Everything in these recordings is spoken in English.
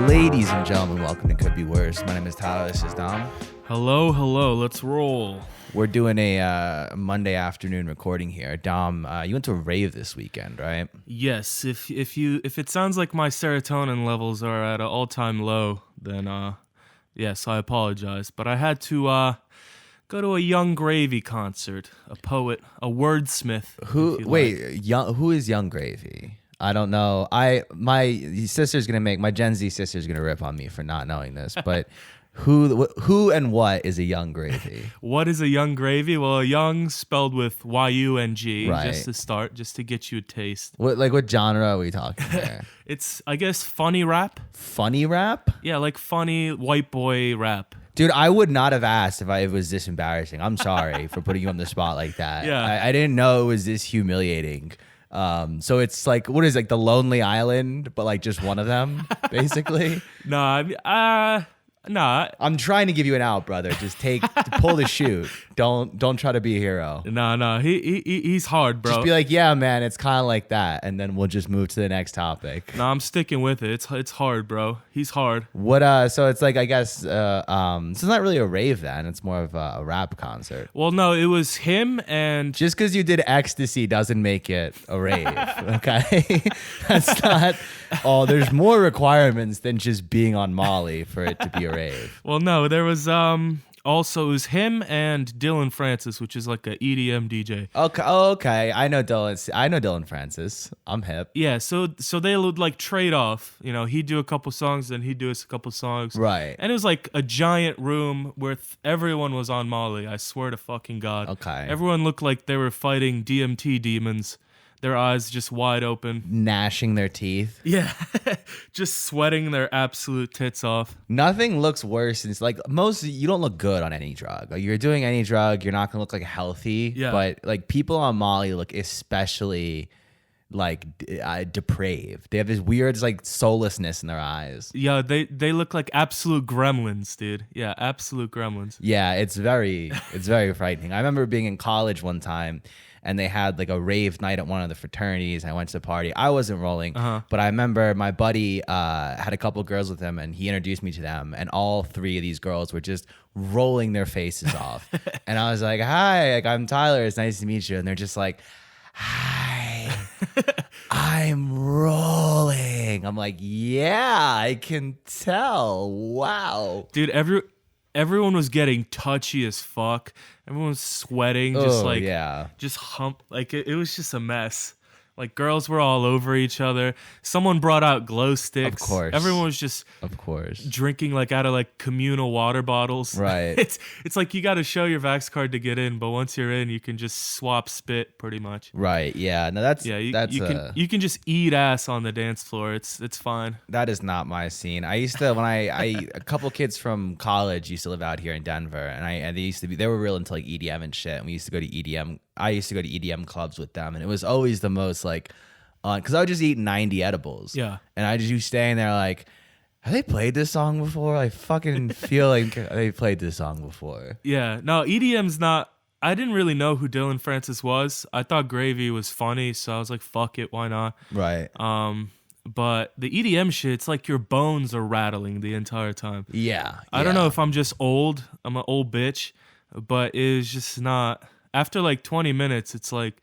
Ladies and gentlemen, welcome to Could Be Worse. My name is Tyler. This is Dom. Hello. Let's roll. We're doing a Monday afternoon recording here. Dom, you went to a rave this weekend, right? Yes. If it sounds like my serotonin levels are at an all-time low, then yes, I apologize. But I had to go to a Young Gravy concert. A poet, a wordsmith. Who is Young Gravy? I don't know. My Gen Z sister's gonna rip on me for not knowing this, but who and what is a Young Gravy? What is a Young Gravy? Well, a young spelled with Y-U-N-G, right. Just to start, just to get you a taste. What genre are we talking here? It's, I guess, funny rap. Funny rap? Yeah, like funny white boy rap. Dude, I would not have asked if it was this embarrassing. I'm sorry for putting you on the spot like that. Yeah. I didn't know it was this humiliating. So it's like, what is it, like the Lonely Island, but like just one of them, basically? Nah. I'm trying to give you an out, brother. Just pull the shoot. Don't try to be a hero. No. He's hard, bro. Just be like, yeah, man, it's kind of like that, and then we'll just move to the next topic. No, I'm sticking with it. It's hard, bro. He's hard. What? So it's like, I guess, so it's not really a rave then. It's more of a rap concert. Well, no, it was him and just because you did ecstasy doesn't make it a rave. Okay, that's not. Oh, there's more requirements than just being on Molly for it to be a rave. Well, no, there was also it was him and Dylan Francis, which is like a EDM DJ. Okay. I know Dylan Francis. I'm hip. Yeah, so they would like trade off. You know, he'd do a couple songs, then he'd do us a couple songs. Right. And it was like a giant room where everyone was on Molly. I swear to fucking God. Okay. Everyone looked like they were fighting DMT demons. Their eyes just wide open. Gnashing their teeth. Yeah. Just sweating their absolute tits off. Nothing looks worse. It's like you don't look good on any drug. Like, you're doing any drug, you're not going to look like healthy. Yeah. But like people on Molly look especially like depraved. They have this weird like soullessness in their eyes. Yeah, they look like absolute gremlins, dude. Yeah, absolute gremlins. Yeah, it's very frightening. I remember being in college one time, and they had like a rave night at one of the fraternities. I went to the party. I wasn't rolling, but I remember my buddy had a couple girls with him, and he introduced me to them. And all three of these girls were just rolling their faces off. And I was like, "Hi, like, I'm Tyler. It's nice to meet you." And they're just like, "Hi, I'm rolling." I'm like, "Yeah, I can tell. Wow, dude." Everyone was getting touchy as fuck. Everyone was sweating, just hump. Like it was just a mess. Like, girls were all over each other. Someone brought out glow sticks. Of course. Everyone was just drinking like out of like communal water bottles. Right. It's like you got to show your Vax card to get in, but once you're in, you can just swap spit pretty much. Right. Yeah. No, you can just eat ass on the dance floor. It's fine. That is not my scene. I used to a couple kids from college used to live out here in Denver, and they were real into like EDM and shit. And we used to go to EDM. I used to go to EDM clubs with them, and it was always the most like, because I would just eat 90 edibles. Yeah. And I just staying there like, have they played this song before? I fucking feel like they played this song before. Yeah. No, EDM's not. I didn't really know who Dylan Francis was. I thought Gravy was funny, so I was like, fuck it, why not? Right. But the EDM shit, it's like your bones are rattling the entire time. Yeah. I don't know if I'm just old. I'm an old bitch, but it's just not. After like 20 minutes, it's like,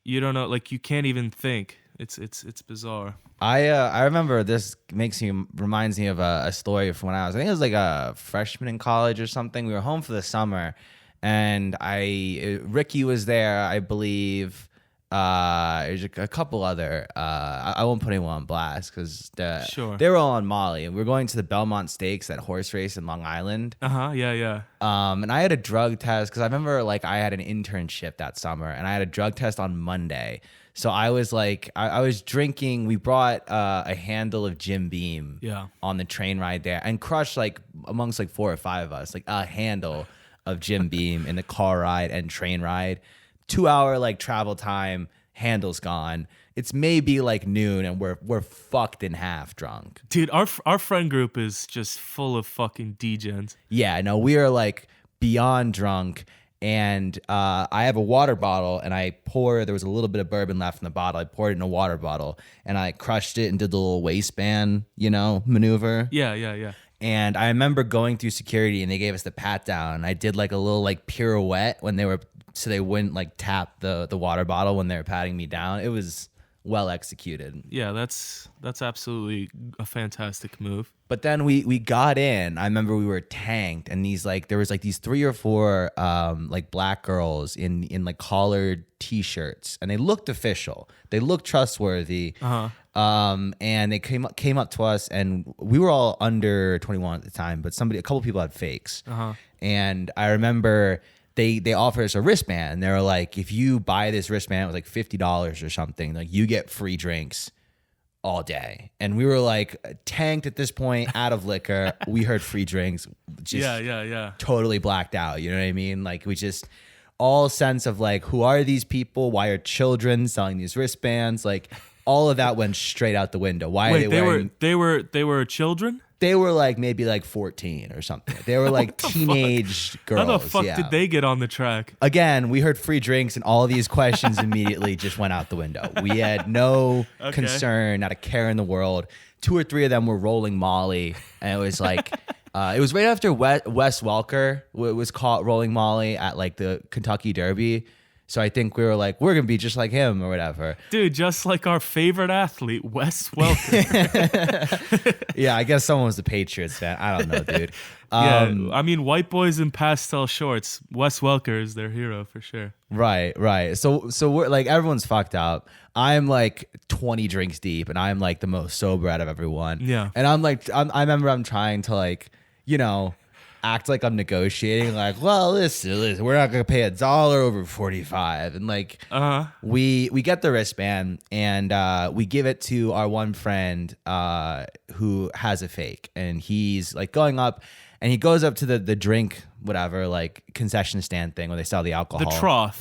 you don't know, like you can't even think. It's bizarre. I remember this reminds me of a story from when I think it was like a freshman in college or something. We were home for the summer, and Ricky was there, I believe. There's a couple other. I won't put anyone on blast because they were all on Molly, and we were going to the Belmont Stakes, that horse race in Long Island. Yeah. And I had a drug test because I remember like I had an internship that summer, and I had a drug test on Monday. So I was like, I was drinking. We brought a handle of Jim Beam on the train ride there, and crushed like amongst like 4 or 5 of us, like a handle of Jim Beam in the car ride and train ride. 2 hour like travel time, handle's gone. It's maybe like noon, and we're fucked in half drunk. Dude, our friend group is just full of fucking degens. Yeah, no, we are like beyond drunk. And I have a water bottle, and there was a little bit of bourbon left in the bottle. I poured it in a water bottle, and I crushed it and did the little waistband, maneuver. Yeah. And I remember going through security, and they gave us the pat down. I did like a little like pirouette so they wouldn't like tap the water bottle when they were patting me down. It was well executed. Yeah, that's absolutely a fantastic move. But then we got in. I remember we were tanked, and there was like these 3 or 4 like black girls in like collared t-shirts, and they looked official. They looked trustworthy. And they came up to us, and we were all under 21 at the time, but a couple people had fakes. And I remember they offered us a wristband, and they were like, if you buy this wristband, it was like $50 or something, like you get free drinks all day. And we were like tanked at this point, out of liquor. We heard free drinks, just totally blacked out. You know what I mean? Like we just all sense of like, who are these people? Why are children selling these wristbands? Like all of that went straight out the window. Why are they wearing? They were children? They were like maybe like 14 or something. They were like teenage girls. How the fuck did they get on the track? Again, we heard free drinks, and all these questions immediately just went out the window. We had no concern, not a care in the world. 2 or 3 of them were rolling Molly, and it was like, it was right after Wes Welker was caught rolling Molly at like the Kentucky Derby. So I think we were like, we're going to be just like him or whatever. Dude, just like our favorite athlete, Wes Welker. Yeah, I guess someone was the Patriots fan. I don't know, dude. Yeah, I mean, white boys in pastel shorts. Wes Welker is their hero for sure. Right. So we're like, everyone's fucked up. I'm like 20 drinks deep, and I'm like the most sober out of everyone. Yeah. And I'm like, I remember I'm trying to like, act like I'm negotiating, like, well, listen, we're not gonna pay $1 over 45, and like, we get the wristband, and we give it to our one friend who has a fake, and he's like going up, and he goes up to the drink whatever like concession stand thing where they sell the alcohol,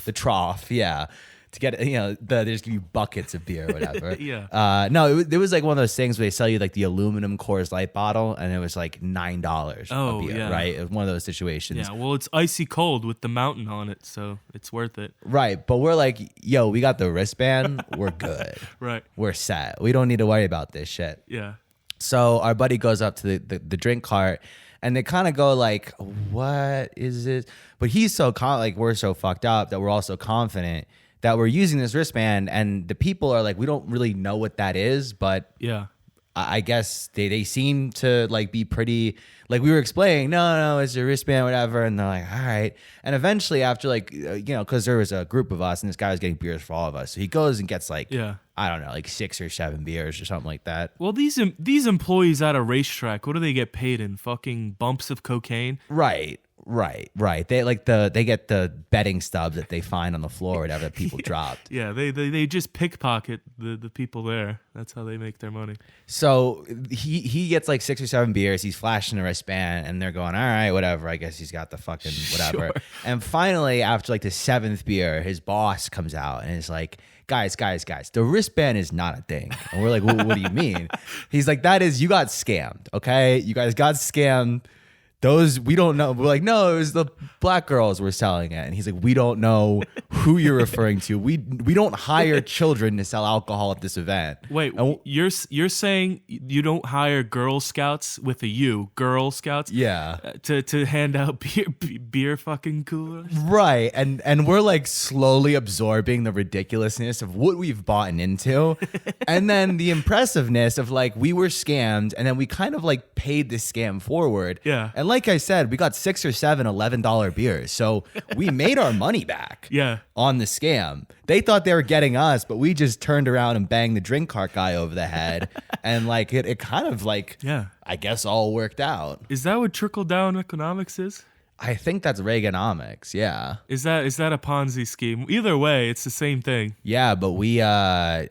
the trough, yeah. To get they just give you buckets of beer or whatever. Yeah. No, it was like one of those things where they sell you like the aluminum Coors Light bottle, and it was like $9 a beer, yeah. Right? It was one of those situations. Yeah, well, it's icy cold with the mountain on it, so it's worth it. Right, but we're like, yo, we got the wristband, we're good. Right. We're set. We don't need to worry about this shit. Yeah. So our buddy goes up to the drink cart, and they kind of go like, what is this? But he's so we're so fucked up that we're also confident that we're using this wristband, and the people are like, we don't really know what that is, but yeah, I guess they seem to like be pretty, like we were explaining, no, it's a wristband, whatever, and they're like, all right. And eventually after like, because there was a group of us, and this guy was getting beers for all of us, so he goes and gets like, I don't know, like 6 or 7 beers or something like that. Well, these employees at a racetrack, what do they get paid in? Fucking bumps of cocaine? Right. They like they get the betting stubs that they find on the floor, or whatever, that people dropped. Yeah, they just pickpocket the people there. That's how they make their money. So he gets like 6 or 7 beers. He's flashing the wristband, and they're going, all right, whatever. I guess he's got the fucking whatever. Sure. And finally, after like the 7th beer, his boss comes out and is like, guys, the wristband is not a thing. And we're like, well, what do you mean? He's like, you got scammed. Okay, you guys got scammed. Those, we don't know. We're like, no, it was the black girls were selling it. And he's like, we don't know who you're referring to. We don't hire children to sell alcohol at this event. Wait, you're saying you don't hire Girl Scouts with a U, Girl Scouts? Yeah. To hand out beer fucking coolers? Right. And we're like slowly absorbing the ridiculousness of what we've bought into. And then the impressiveness of like, we were scammed, and then we kind of like paid the scam forward. Yeah. And like I said, we got 6 or 7 $11 beers. So we made our money back on the scam. They thought they were getting us, but we just turned around and banged the drink cart guy over the head. And like it kind of like, I guess all worked out. Is that what trickle down economics is? I think that's Reaganomics. Yeah. Is that a Ponzi scheme? Either way, it's the same thing. Yeah, but I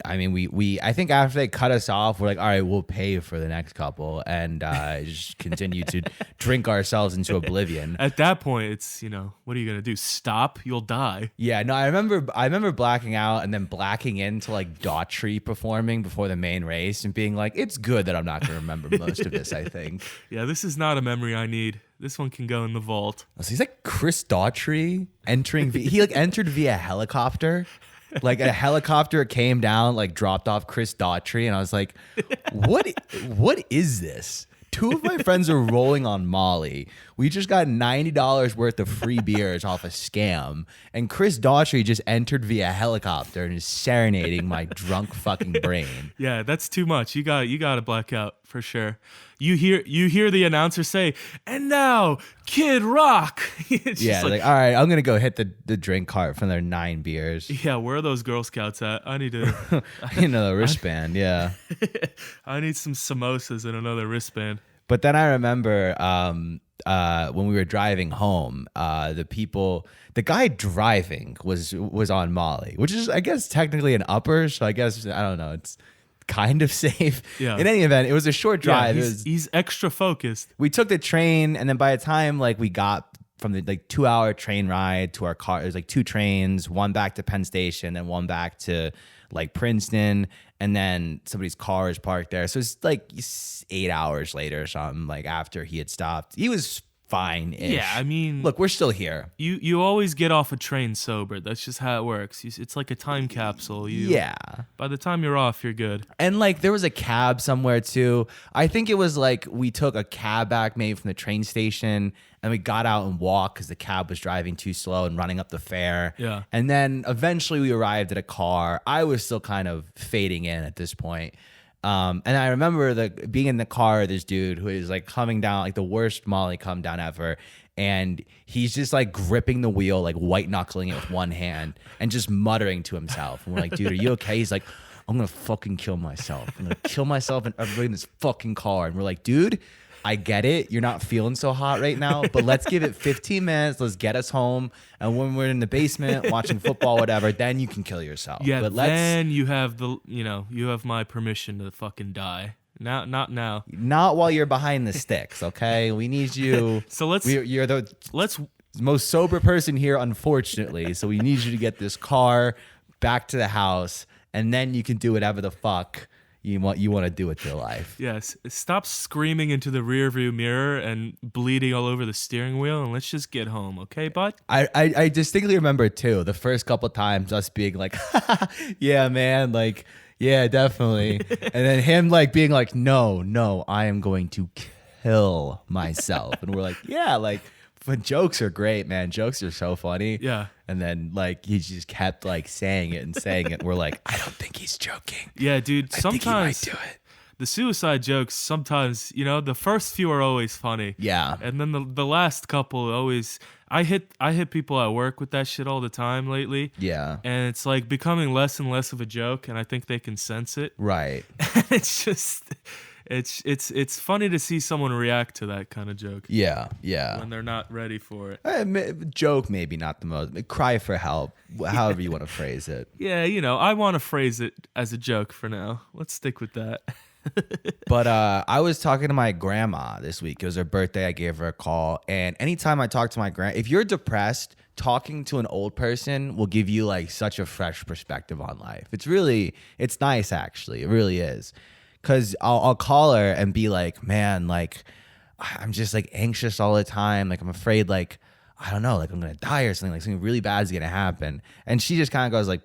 think after they cut us off, we're like, all right, we'll pay for the next couple and just continue to drink ourselves into oblivion. At that point, it's, what are you going to do? Stop? You'll die. Yeah, no, I remember blacking out and then blacking into like Daughtry performing before the main race and being like, it's good that I'm not going to remember most of this, I think. Yeah, this is not a memory I need. This one can go in the vault. So he's like Chris Daughtry entering. He like entered via helicopter. Like a helicopter came down, like dropped off Chris Daughtry, and I was like, "What is this?" Two of my friends are rolling on Molly. We just got $90 worth of free beers off a scam, and Chris Daughtry just entered via helicopter and is serenading my drunk fucking brain. Yeah, that's too much. You got to black out for sure. You hear the announcer say, "And now, Kid Rock." Yeah, like, all right, I'm gonna go hit the drink cart from their 9 beers. Yeah, where are those Girl Scouts at? I need to. Another wristband. Yeah. I need some samosas and another wristband. But then I remember when we were driving home, the guy driving was on Molly, which is, I guess, technically an upper. So I guess, I don't know, it's kind of safe. Yeah. In any event, it was a short drive. Yeah, he's extra focused. We took the train, and then by the time like we got from the like 2-hour train ride to our car, there's like 2 trains, one back to Penn Station and one back to like Princeton, and then somebody's car is parked there. So it's like 8 hours later or something, like after he had stopped. He was fine-ish. Yeah, I mean, look, we're still here. You always get off a train sober. That's just how it works. It's like a time capsule. Yeah. By the time you're off, you're good. And like there was a cab somewhere too. I think it was like we took a cab back maybe from the train station, and we got out and walked because the cab was driving too slow and running up the fare. Yeah. And then eventually we arrived at a car. I was still kind of fading in at this point. And I remember being in the car with this dude who is like coming down, like the worst Molly come down ever. And he's just like gripping the wheel, like white knuckling it with one hand and just muttering to himself. And we're like, dude, are you okay? He's like, I'm going to fucking kill myself. I'm going to kill myself and everybody in this fucking car. And we're like, dude, I get it. You're not feeling so hot right now, but let's give it 15 minutes. Let's get us home. And when we're in the basement watching football, whatever, then you can kill yourself. Yeah, but then you have you have my permission to fucking die. Not now. Not while you're behind the sticks, okay? We need you. So you're the most sober person here, unfortunately. So we need you to get this car back to the house, and then you can do whatever the fuck you want to do with your life. Yes. Stop screaming into the rearview mirror and bleeding all over the steering wheel, and let's just get home, okay, bud? I distinctly remember too the first couple times us being like, yeah, man, like, yeah, definitely. And then him like being like, no, I am going to kill myself. And we're like, yeah, like, but jokes are great, man. Jokes are so funny. Yeah. And then like he just kept like saying it. We're like, I don't think he's joking. Yeah, dude. Sometimes think he might do it. The suicide jokes, sometimes, the first few are always funny. Yeah. And then the last couple always, I hit people at work with that shit all the time lately. Yeah. And it's like becoming less and less of a joke, and I think they can sense it. Right. It's just it's funny to see someone react to that kind of joke. Yeah. When they're not ready for it. Joke maybe not the most. Cry for help. However you want to phrase it. Yeah, I want to phrase it as a joke for now. Let's stick with that. But I was talking to my grandma this week. It was her birthday. I gave her a call. And anytime I talk to my grandma, if you're depressed, talking to an old person will give you like such a fresh perspective on life. It's nice actually. It really is. Because I'll call her and be like, man, like, I'm just like anxious all the time. Like, I'm afraid, like, I don't know, like I'm going to die or something. Like something really bad is going to happen. And she just kind of goes like,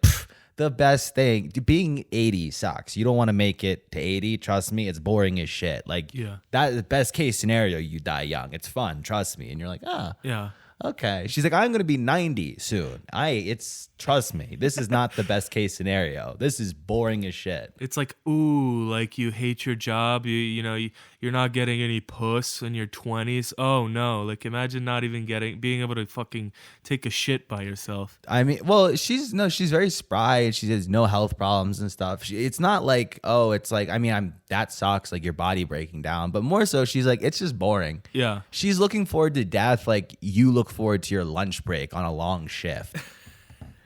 the best thing, being 80 sucks. You don't want to make it to 80. Trust me, it's boring as shit. Like, yeah, that the best case scenario, you die young. It's fun. Trust me. And you're like, yeah. Okay. She's like, I'm gonna be 90 soon. Trust me, this is not the best case scenario. This is boring as shit. It's like, ooh, like you hate your job. You're not getting any puss in your 20s. Oh no, like imagine not even being able to fucking take a shit by yourself. I mean, well, she's very spry. She has no health problems and stuff. It's not like, oh, it's like, I mean, that sucks, like your body breaking down. But more so, she's like, it's just boring. Yeah. She's looking forward to death like you look forward to your lunch break on a long shift.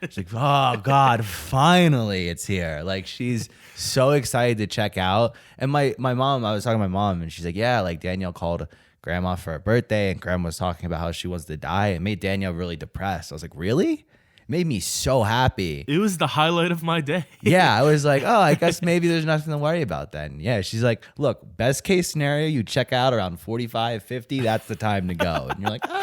She's like, oh God, finally it's here. Like she's so excited to check out. And my mom, I was talking to my mom and she's like, yeah, like Danielle called grandma for her birthday and grandma was talking about how she wants to die. It made Danielle really depressed. I was like, really? It made me so happy. It was the highlight of my day. Yeah, I was like, oh, I guess maybe there's nothing to worry about then. Yeah, she's like, look, best case scenario, you check out around 45, 50, that's the time to go. And you're like, all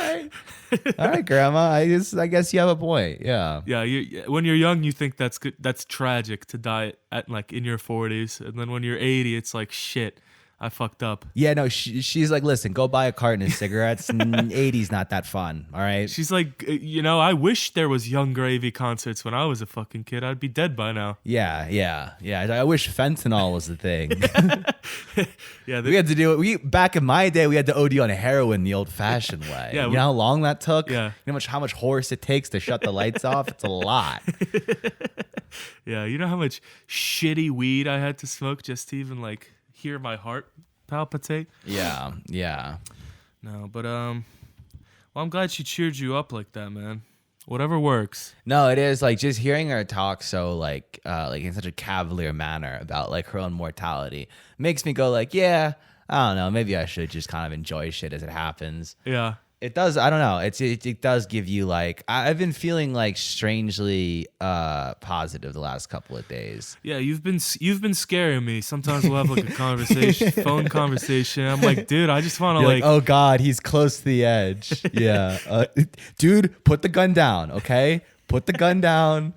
right, grandma, I guess you have a point. Yeah. Yeah, when you're young, you think that's good. That's tragic to die at like in your 40s. And then when you're 80, it's like, shit, I fucked up. Yeah, no, she's like, listen, go buy a carton of cigarettes. 80's not that fun, all right? She's like, I wish there was Young Gravy concerts when I was a fucking kid. I'd be dead by now. Yeah. I wish fentanyl was the thing. Yeah, we had to do it. Back in my day, we had to OD on heroin the old-fashioned way. Yeah, you know how long that took? Yeah. You know how much horse it takes to shut the lights off? It's a lot. Yeah, you know how much shitty weed I had to smoke just to even like hear my heart palpitate? Yeah. No, but well, I'm glad she cheered you up like that, man. Whatever works. No, it is like just hearing her talk so like in such a cavalier manner about like her own mortality makes me go like, yeah, I don't know, maybe I should just kind of enjoy shit as it happens. Yeah. It does. I don't know. It does give you like I've been feeling like strangely positive the last couple of days. Yeah, you've been scaring me. Sometimes we'll have like a conversation, phone conversation. I'm like, dude, I just want to like, oh God, he's close to the edge. Yeah, dude, put the gun down, okay? Put the gun down.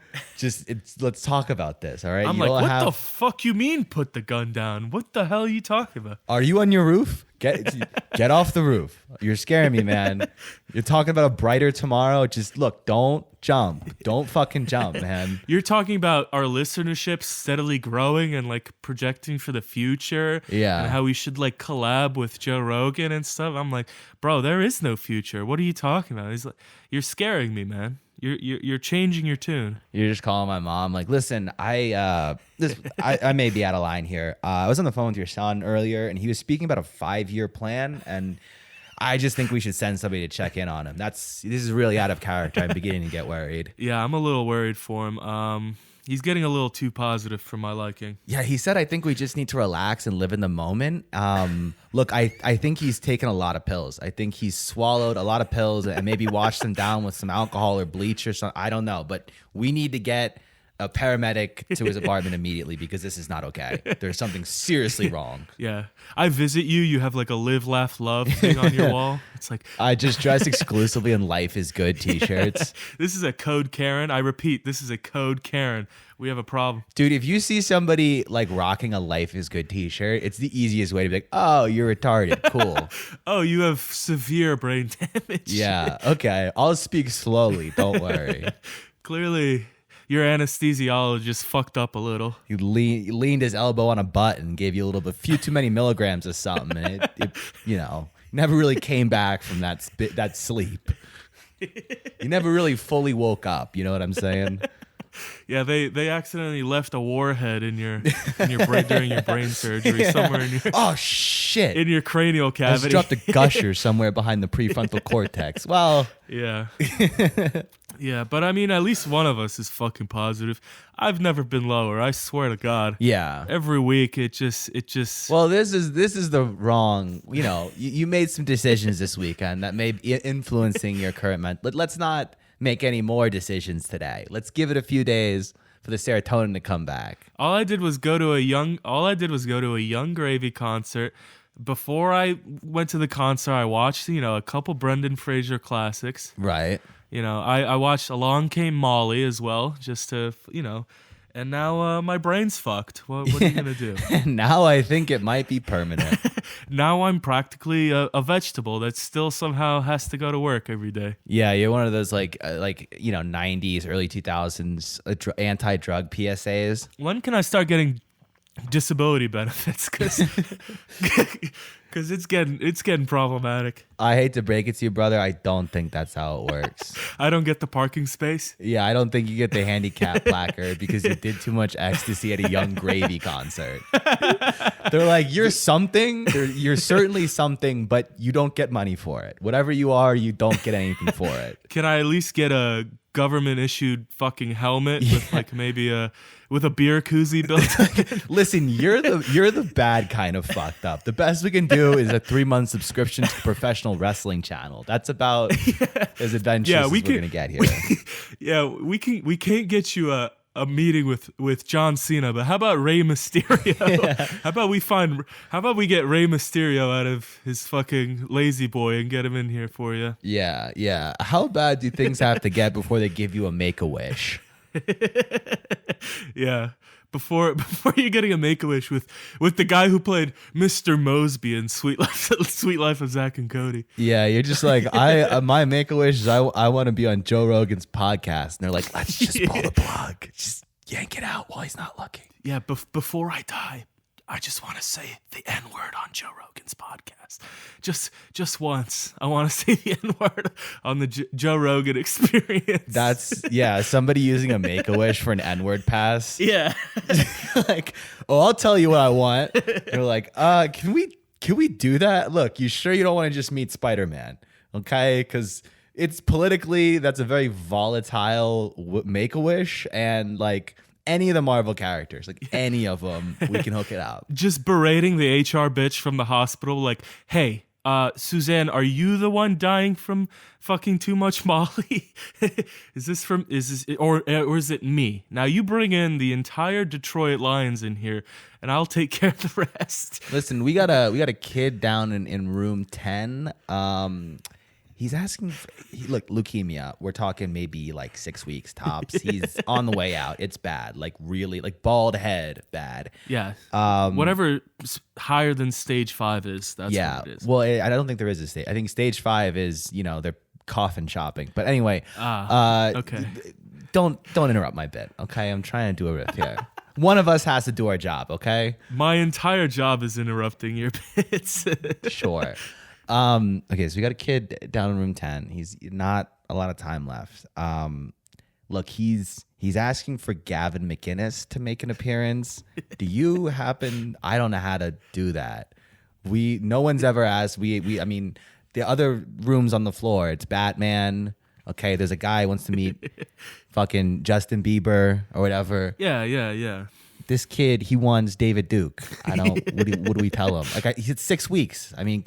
Let's talk about this, all right? I'm like, what the fuck you mean put the gun down? What the hell are you talking about? Are you on your roof? Get off the roof. You're scaring me, man. You're talking about a brighter tomorrow. Just look, don't jump. Don't fucking jump, man. You're talking about our listenership steadily growing and like projecting for the future. Yeah. And how we should like collab with Joe Rogan and stuff. I'm like, bro, there is no future. What are you talking about? He's like, you're scaring me, man. You're changing your tune. You're just calling my mom like, listen, I may be out of line here. I was on the phone with your son earlier, and he was speaking about a 5-year plan, and I just think we should send somebody to check in on him. This is really out of character. I'm beginning to get worried. Yeah, I'm a little worried for him. He's getting a little too positive for my liking. Yeah, he said, I think we just need to relax and live in the moment. Look, I think he's taken a lot of pills. I think he's swallowed a lot of pills and maybe washed them down with some alcohol or bleach or something. I don't know, but we need to get a paramedic to his apartment immediately because this is not okay. There's something seriously wrong. Yeah. I visit you. You have like a live, laugh, love thing on your wall. It's like I just dress exclusively in Life is Good t-shirts. This is a code Karen. I repeat, this is a code Karen. We have a problem. Dude, if you see somebody like rocking a Life is Good t-shirt, it's the easiest way to be like, oh, you're retarded. Cool. Oh, you have severe brain damage. Yeah. Okay. I'll speak slowly. Don't worry. Clearly, your anesthesiologist fucked up a little. He leaned his elbow on a butt and gave you a little bit, few too many milligrams of something, and it never really came back from that sleep. You never really fully woke up. You know what I'm saying? Yeah, they accidentally left a warhead in your brain during your brain surgery somewhere in your shit in your cranial cavity. I just dropped a gusher somewhere behind the prefrontal cortex. Well, yeah. Yeah, but I mean, at least one of us is fucking positive. I've never been lower. I swear to God. Yeah. Every week, it just. Well, this is the wrong. You made some decisions this weekend that may be influencing your current mental. Let's not make any more decisions today. Let's give it a few days for the serotonin to come back. All I did was go to a Young Gravy concert. Before I went to the concert, I watched a couple Brendan Fraser classics. Right. I watched Along Came Molly as well, just to, and now my brain's fucked. What are you going to do? Now I think it might be permanent. Now I'm practically a vegetable that still somehow has to go to work every day. Yeah, you're one of those like 90s, early 2000s anti-drug PSAs. When can I start getting disability benefits? Because it's getting problematic. I hate to break it to you, brother. I don't think that's how it works. I don't get the parking space. Yeah, I don't think you get the handicap placard because you did too much ecstasy at a Young Gravy concert. They're like, you're something. You're certainly something, but you don't get money for it. Whatever you are, you don't get anything for it. Can I at least get a government issued fucking helmet with like maybe with a beer koozie built in? Listen, you're the bad kind of fucked up. The best we can do is a 3-month subscription to the professional wrestling channel. That's about as adventurous as we're gonna get here. We can't get you a meeting with John Cena, but how about Rey Mysterio? Yeah. How about we get Rey Mysterio out of his fucking lazy boy and get him in here for you? Yeah. How bad do things have to get before they give you a Make-A-Wish? Yeah. Before you're getting a Make-A-Wish with the guy who played Mr. Mosby in Sweet Life of Zach and Cody. Yeah, you're just like, my Make-A-Wish is I want to be on Joe Rogan's podcast. And they're like, let's just pull the plug. Just yank it out while he's not looking. Yeah, before I die, I just want to say the N-word on Joe Rogan's podcast. Just once. I want to say the N-word on the Joe Rogan Experience. That's, somebody using a Make-A-Wish for an N-word pass. Yeah. Like, I'll tell you what I want. They're like, can we do that? Look, you sure you don't want to just meet Spider-Man? Okay? Because it's politically, that's a very volatile Make-A-Wish. And like, any of the Marvel characters, like any of them, we can hook it up. Just berating the HR bitch from the hospital, like, hey, Suzanne, are you the one dying from fucking too much Molly? Is this or is it me? Now you bring in the entire Detroit Lions in here, and I'll take care of the rest. Listen, we got a kid down in room 10. He's asking look, leukemia. We're talking maybe like 6 weeks tops. He's on the way out. It's bad. Like really, like bald head bad. Yeah. Whatever higher than stage 5 is, that's what it is. Well, I don't think there is a stage. I think stage 5 is, they're coffin shopping. But anyway, okay. Don't interrupt my bit, okay? I'm trying to do a riff here. One of us has to do our job, okay? My entire job is interrupting your bits. Sure. Okay, so we got a kid down in room 10. He's not a lot of time left. Look, he's asking for Gavin McInnes to make an appearance. Do you happen? I don't know how to do that. No one's ever asked. I mean, the other rooms on the floor, it's Batman. Okay, there's a guy who wants to meet fucking Justin Bieber or whatever. Yeah. This kid, he wants David Duke. I don't. What do we tell him? Like, he's 6 weeks. I mean,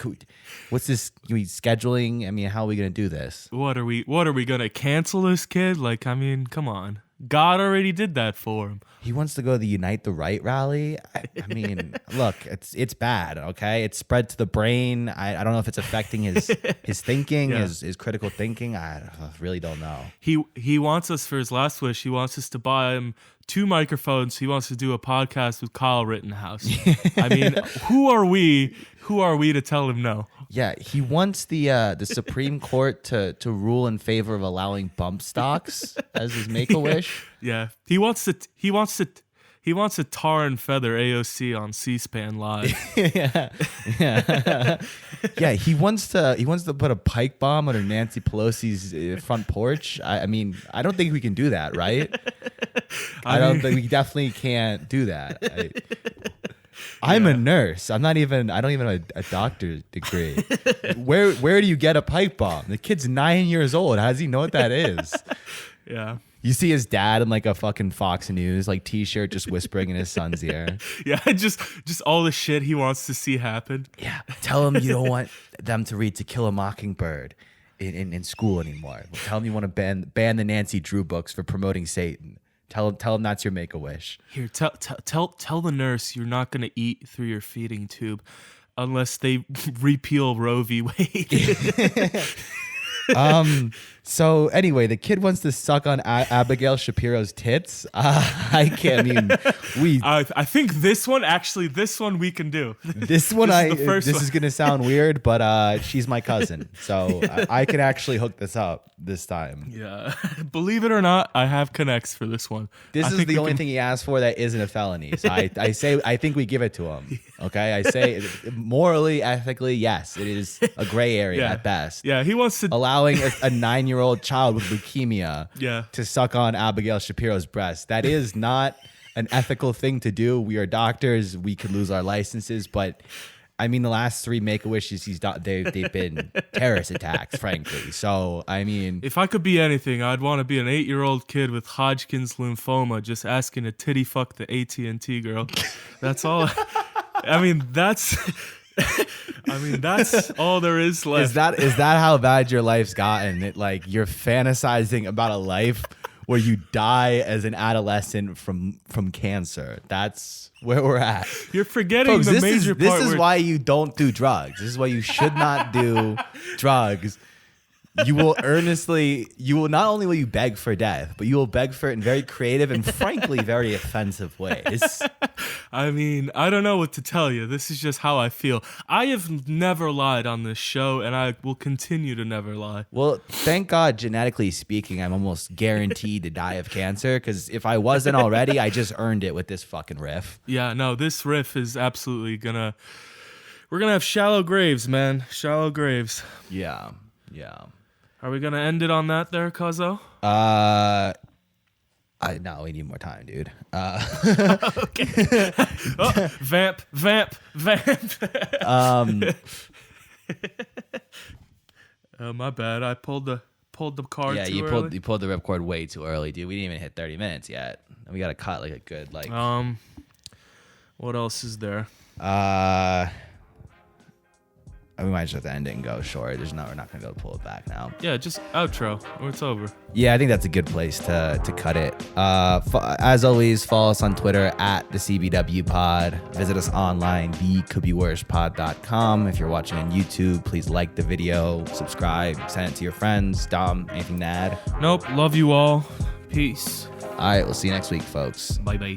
what's this? Scheduling? I mean, how are we gonna do this? What are we gonna cancel this kid? Like, I mean, come on. God already did that for him. He wants to go to the Unite the Right rally. I mean, look, it's bad. Okay, it's spread to the brain. I don't know if it's affecting his thinking, his critical thinking. I really don't know. He wants us for his last wish. He wants us to buy him 2 microphones. He wants to do a podcast with Kyle Rittenhouse. I mean, who are we? Who are we to tell him no? Yeah, he wants the Supreme Court to rule in favor of allowing bump stocks as his Make-A-Wish. Yeah, he wants to tar and feather AOC on C-SPAN live. Yeah. He wants to put a pipe bomb under Nancy Pelosi's front porch. I mean, I don't think we can do that, right? I don't think we definitely can't do that. I'm a nurse. I don't even have a doctor's degree. Where do you get a pipe bomb? The kid's 9 years old. How does he know what that is? Yeah. You see his dad in like a fucking Fox News like t-shirt just whispering in his son's ear. Yeah, just all the shit he wants to see happen. Yeah. Tell him you don't want them to read To Kill a Mockingbird in school anymore. Tell him you want to ban the Nancy Drew books for promoting Satan. Tell him that's your Make-A-Wish. Here, tell the nurse you're not gonna eat through your feeding tube unless they repeal Roe v. Wade. So anyway, the kid wants to suck on Abigail Shapiro's tits. I can't even. I think this one we can do. This one, this is gonna sound weird, but she's my cousin, so I can actually hook this up this time. Yeah, believe it or not, I have connects for this one. This is the only thing he asked for that isn't a felony. So I say I think we give it to him. Okay, I say morally, ethically, yes, it is a gray area at best. Yeah, he wants to allowing a 9-year-old child with leukemia to suck on Abigail Shapiro's breast. That is not an ethical thing to do. We are doctors. We could lose our licenses, but I mean, the last 3 Make-A-Wishes they've been terrorist attacks, frankly. So, I mean, if I could be anything, I'd want to be an 8-year-old kid with Hodgkin's lymphoma just asking to titty fuck the AT&T girl. That's all. I mean, that's all there is left. Is that how bad your life's gotten? Like you're fantasizing about a life where you die as an adolescent from cancer. That's where we're at. You're forgetting Folks, the major part. This is why you don't do drugs. This is why you should not do drugs. You will not only will you beg for death, but you will beg for it in very creative and frankly very offensive ways. I mean, I don't know what to tell you. This is just how I feel. I have never lied on this show, and I will continue to never lie. Well, thank God, genetically speaking, I'm almost guaranteed to die of cancer, because if I wasn't already, I just earned it with this fucking riff. Yeah, no, this riff is absolutely we're gonna have shallow graves, man. Shallow graves. Yeah. Are we gonna end it on that there, Cuzzo? No, we need more time, dude. Okay. Oh, vamp. My bad. I pulled the card. Yeah, you pulled the ripcord way too early, dude. We didn't even hit 30 minutes yet. We got to cut like a good What else is there? We might just have to end it and go short. We're not gonna go pull it back now. Yeah, just outro or it's over. Yeah, I think that's a good place to cut it. As always, follow us on Twitter at the CBW Pod. Visit us online, thecouldbeworspod.com. If you're watching on YouTube, please like the video, subscribe, send it to your friends. Dom, anything to add? Nope. Love you all. Peace. All right, we'll see you next week, folks. Bye.